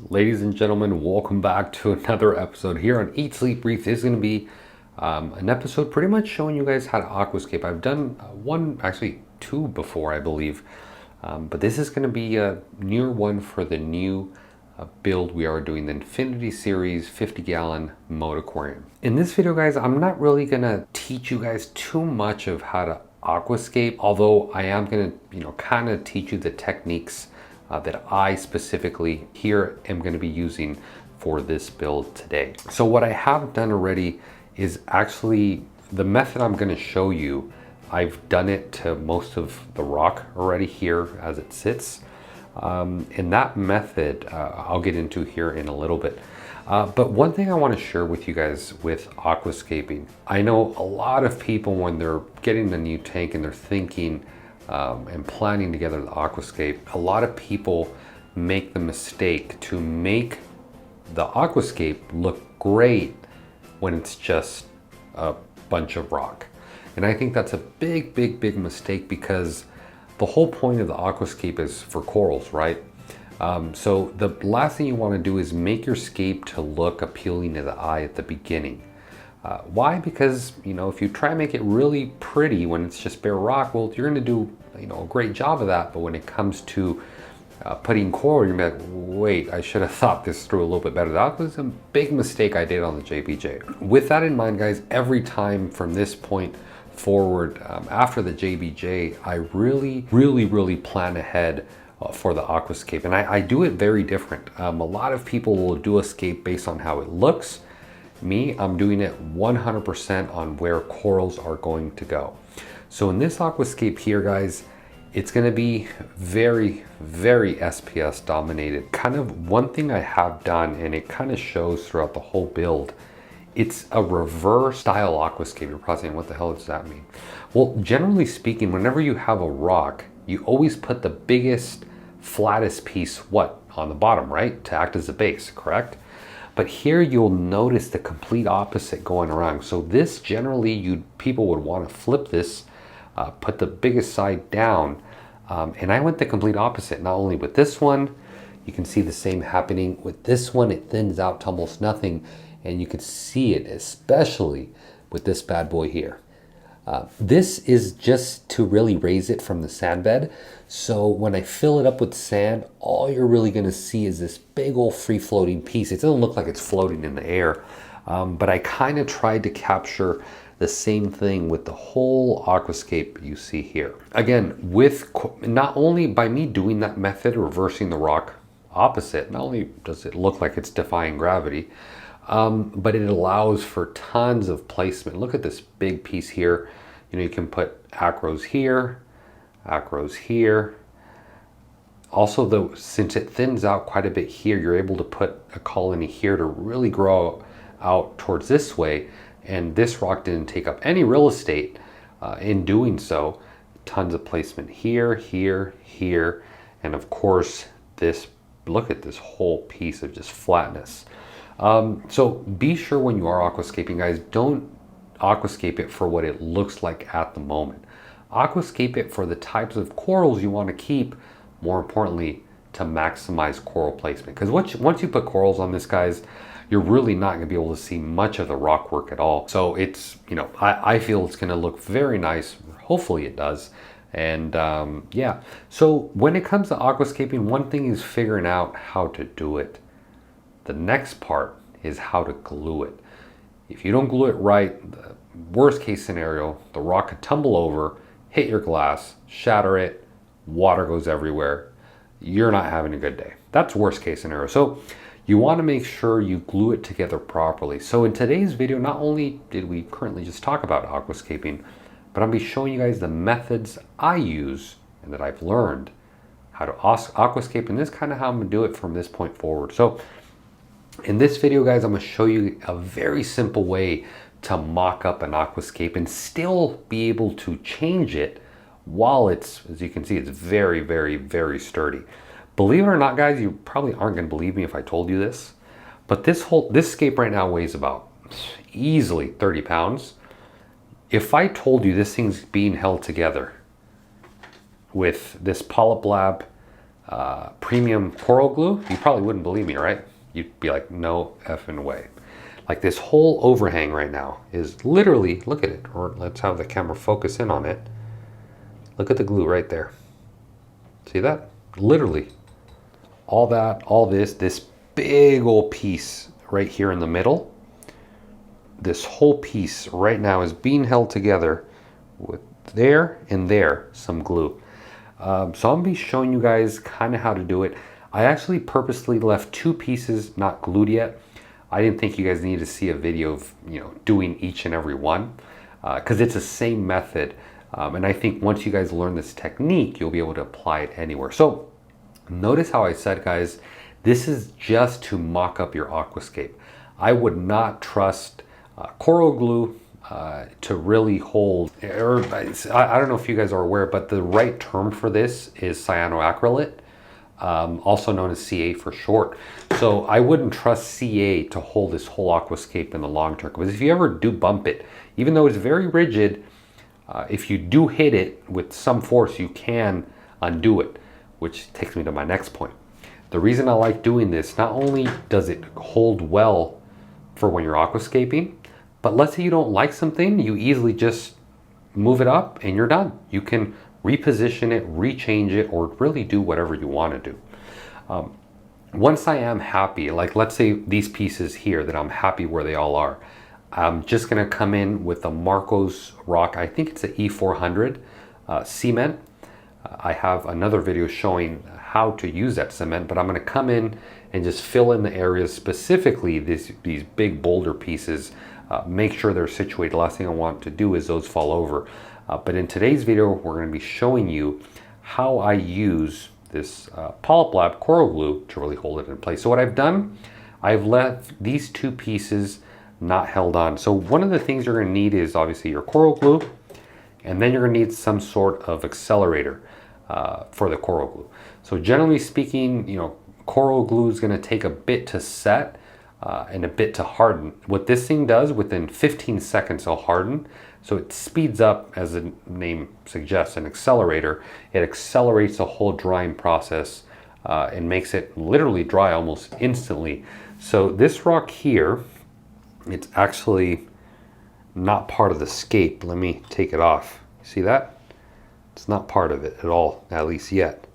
Ladies and gentlemen, welcome back to another episode here on Eat, Sleep, Breathe. This is going to be an episode pretty much showing you guys how to aquascape. I've done actually two before, I believe. But this is going to be a newer one for the new build. We are doing the Infinity Series 50-gallon moat aquarium. In this video, guys, I'm not really going to teach you guys too much of how to aquascape, although I am going to, kind of teach you the techniques that I specifically here am going to be using for this build today. So what I have done already is actually the method I'm going to show you. I've done it to most of the rock already here as it sits. And that method I'll get into here in a little bit. But one thing I want to share with you guys with aquascaping, I know a lot of people when they're getting the new tank and they're thinking and planning together the aquascape, a lot of people make the mistake to make the aquascape look great when it's just a bunch of rock. And I think that's a big mistake, because the whole point of the aquascape is for corals, right? So the last thing you want to do is make your scape to look appealing to the eye at the beginning. Why? Because, if you try and make it really pretty when it's just bare rock, well, you're going to do, a great job of that. But when it comes to putting coral, you're going to be like, wait, I should have thought this through a little bit better. That was a big mistake I did on the JBJ. With that in mind, guys, every time from this point forward, after the JBJ, I really plan ahead for the aquascape. And I do it very different. A lot of people will do a scape based on how it looks. Me, I'm doing it 100% on where corals are going to go. So in this aquascape here, guys, it's going to be very SPS dominated. Kind of one thing I have done, and it kind of shows throughout the whole build, it's a reverse style aquascape. You're probably saying, what the hell does that mean? Well, generally speaking, whenever you have a rock, you always put the biggest, flattest piece, on the bottom, right? To act as a base, correct? But here you'll notice the complete opposite going around. So this generally, people would want to flip this, put the biggest side down. And I went the complete opposite. Not only with this one, you can see the same happening. With this one, it thins out to almost nothing. And you can see it, especially with this bad boy here. This is just to really raise it from the sand bed. So when I fill it up with sand, all you're really going to see is this big old free floating piece. It doesn't look like it's floating in the air, but I kind of tried to capture the same thing with the whole aquascape you see here. Again, not only by me doing that method, reversing the rock opposite, not only does it look like it's defying gravity, but it allows for tons of placement. Look at this big piece here. You can put acros here, acros here. Also, though, since it thins out quite a bit here, you're able to put a colony here to really grow out towards this way. And this rock didn't take up any real estate in doing so. Tons of placement here, here, here. And of course, look at this whole piece of just flatness. So be sure when you are aquascaping, guys, don't aquascape it for what it looks like at the moment. Aquascape it for the types of corals you want to keep, more importantly, to maximize coral placement. Because once you put corals on this, guys, you're really not going to be able to see much of the rock work at all. So it's, I feel it's going to look very nice. Hopefully it does. And yeah, so when it comes to aquascaping, one thing is figuring out how to do it. The next part is how to glue it. If you don't glue it right, the worst case scenario, the rock could tumble over, hit your glass, shatter it, water goes everywhere. You're not having a good day. That's worst case scenario. So you want to make sure you glue it together properly. So in today's video, not only did we currently just talk about aquascaping, but I'll be showing you guys the methods I use and that I've learned how to aquascape, and this is kind of how I'm going to do it from this point forward. So in this video, guys, I'm going to show you a very simple way to mock up an aquascape and still be able to change it while it's, as you can see, it's very sturdy. Believe it or not, guys, you probably aren't going to believe me if I told you this, but this scape right now weighs about easily 30 pounds. If I told you this thing's being held together with this polyp lab premium coral glue, you probably wouldn't believe me, right? You'd be like, no effing way. Like this whole overhang right now is literally, look at it, or let's have the camera focus in on it. Look at the glue right there. See that? Literally. All that, all this big old piece right here in the middle. This whole piece right now is being held together with there and there some glue. So I'm gonna be showing you guys kind of how to do it. I actually purposely left two pieces not glued yet. I didn't think you guys needed to see a video of, you know, doing each and every one, because it's the same method. And I think once you guys learn this technique, you'll be able to apply it anywhere. So notice how I said, guys, this is just to mock up your aquascape. I would not trust coral glue to really hold, or I don't know if you guys are aware, but the right term for this is cyanoacrylate, also known as CA for short. So I wouldn't trust CA to hold this whole aquascape in the long term, because if you ever do bump it, even though it's very rigid, if you do hit it with some force, you can undo it, which takes me to my next point. The reason I like doing this, not only does it hold well for when you're aquascaping, but let's say you don't like something, you easily just move it up and you're done. You can reposition it, rechange it, or really do whatever you want to do. Once I am happy, like let's say these pieces here that I'm happy where they all are, I'm just gonna come in with a Marcos rock. I think it's an E400 cement. I have another video showing how to use that cement, but I'm gonna come in and just fill in the areas, specifically these big boulder pieces. Make sure they're situated. The last thing I want to do is those fall over. But in today's video, we're going to be showing you how I use this Polyp Lab coral glue to really hold it in place. So what I've done, I've left these two pieces not held on. So one of the things you're going to need is obviously your coral glue, and then you're going to need some sort of accelerator for the coral glue. So generally speaking, you know, coral glue is going to take a bit to set and a bit to harden. What this thing does, within 15 seconds it'll harden. So it speeds up, as the name suggests, an accelerator. It accelerates the whole drying process and makes it literally dry almost instantly. So this rock here, it's actually not part of the scape. Let me take it off. See that? It's not part of it at all, at least yet.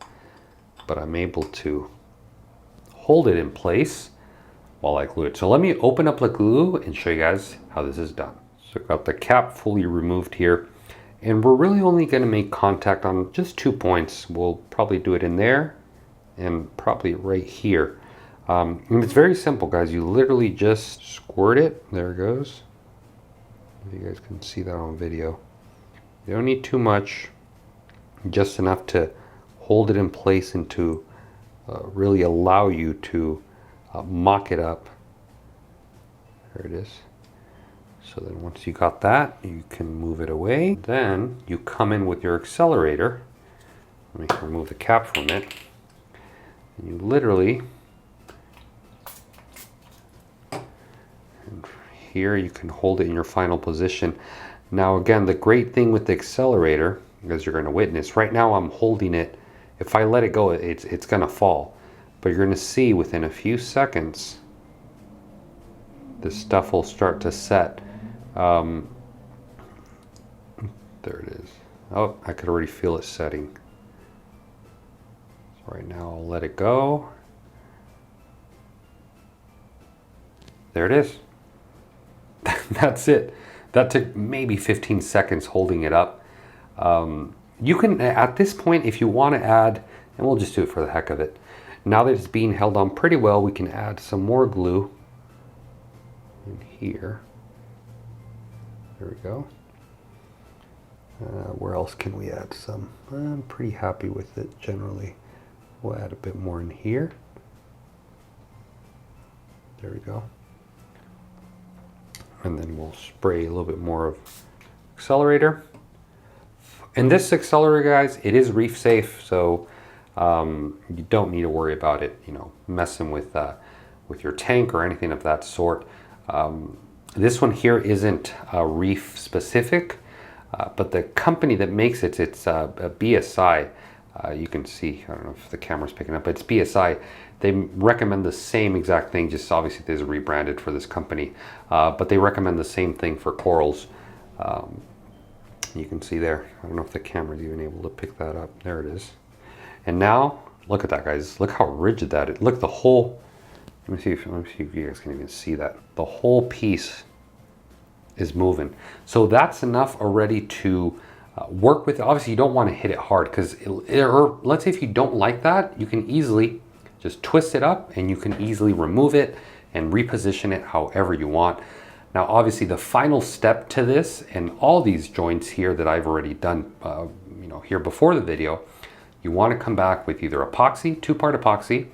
But I'm able to hold it in place while I glue it. So let me open up the glue and show you guys how this is done. So I've got the cap fully removed here, and we're really only going to make contact on just 2 points. We'll probably do it in there and probably right here. And it's very simple, guys. You literally just squirt it. There it goes. If you guys can see that on video. You don't need too much, just enough to hold it in place and to really allow you to mock it up. There it is. So then once you got that, you can move it away. Then you come in with your accelerator. Let me remove the cap from it. And you literally, and here you can hold it in your final position. Now again, the great thing with the accelerator, as you're going to witness, right now I'm holding it. If I let it go, it's going to fall. But you're going to see within a few seconds, this stuff will start to set. There it is. Oh, I could already feel it setting. So right now I'll let it go. There it is. That's it. That took maybe 15 seconds holding it up. You can, at this point, if you want to add, and we'll just do it for the heck of it. Now that it's being held on pretty well, we can add some more glue in here. There we go. Where else can we add some? I'm pretty happy with it generally. We'll add a bit more in here. There we go. And then we'll spray a little bit more of accelerator. And this accelerator, guys, it is reef safe, so you don't need to worry about it, you know, messing with your tank or anything of that sort. This one here isn't reef specific, but the company that makes it, it's a BSI. You can see, I don't know if the camera's picking up, but it's BSI. They recommend the same exact thing, just obviously there's rebranded for this company, but they recommend the same thing for corals. You can see there, I don't know if the camera's even able to pick that up. There it is. And now, look at that, guys. Look how rigid that is. Look, the whole, let me see if you guys can even see that. The whole piece is moving. So that's enough already to work with. Obviously, you don't want to hit it hard because, or let's say if you don't like that, you can easily just twist it up and you can easily remove it and reposition it however you want. Now, obviously, the final step to this and all these joints here that I've already done, here before the video, you want to come back with either epoxy, 2-part epoxy,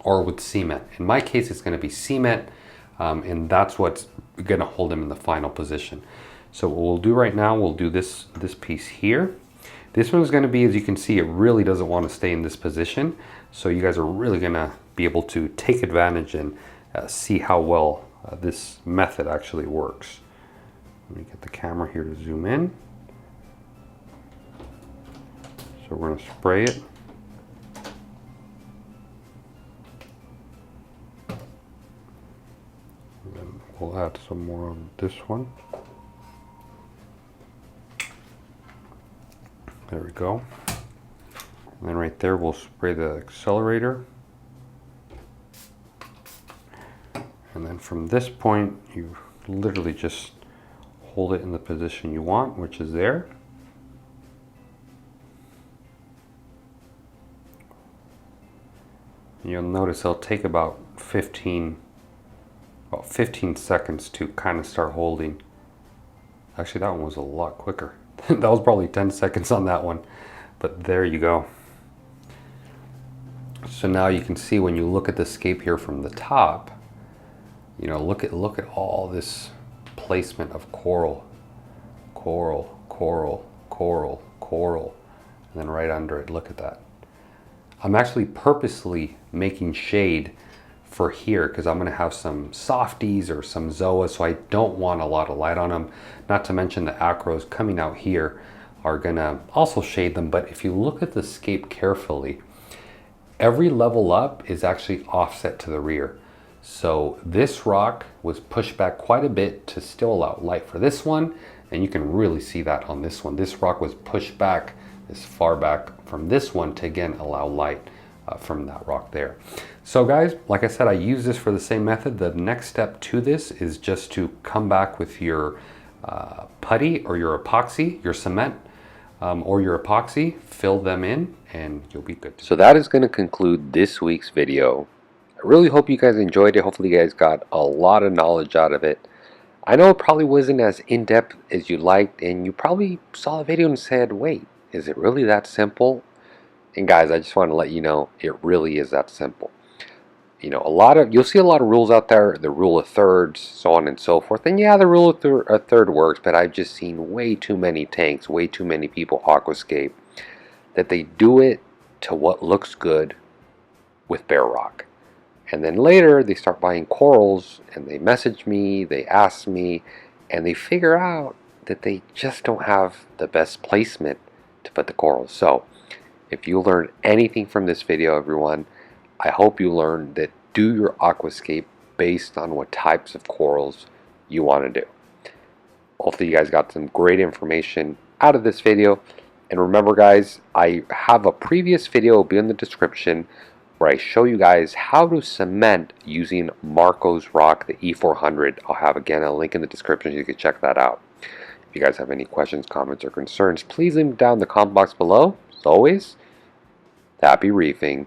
or with cement. In my case, it's going to be cement, and that's what's going to hold them in the final position. So what we'll do right now, we'll do this piece here. This one's going to be, as you can see, it really doesn't want to stay in this position. So you guys are really going to be able to take advantage and see how well this method actually works. Let me get the camera here to zoom in. So we're going to spray it. And then we'll add some more on this one. There we go. And then right there we'll spray the accelerator. And then from this point, you literally just hold it in the position you want, which is there. And you'll notice it'll take about 15 seconds to kind of start holding. Actually, that one was a lot quicker. That was probably 10 seconds on that one, but there you go. So now you can see when you look at the scape here from the top, look at all this placement of coral, coral, coral, coral, coral, and then right under it, look at that. I'm actually purposely making shade for here because I'm going to have some softies or some zoas, so I don't want a lot of light on them. Not to mention the acros coming out here are going to also shade them, but if you look at the scape carefully, every level up is actually offset to the rear. So this rock was pushed back quite a bit to still allow light for this one, and you can really see that on this one. This rock was pushed back as far back from this one to again allow light from that rock there. So guys, like I said, I use this for the same method. The next step to this is just to come back with your putty or your epoxy, your cement, or your epoxy, fill them in, and you'll be good. So that is going to conclude this week's video. I really hope you guys enjoyed it. Hopefully you guys got a lot of knowledge out of it. I know it probably wasn't as in-depth as you liked, and you probably saw the video and said, wait, is it really that simple? And guys, I just want to let you know, it really is that simple. You'll see a lot of rules out there, the rule of thirds, so on and so forth. And yeah, the rule of a third works, but I've just seen way too many tanks, way too many people aquascape, that they do it to what looks good with bare rock. And then later they start buying corals and they message me, they ask me, and they figure out that they just don't have the best placement to put the corals. So if you learned anything from this video, everyone, I hope you learned that do your aquascape based on what types of corals you want to do. Hopefully you guys got some great information out of this video. And remember guys, I have a previous video, will be in the description, where I show you guys how to cement using Marco's rock, the E400. I'll have again a link in the description so you can check that out. If you guys have any questions, comments, or concerns, please leave them down in the comment box below. As always, happy reefing.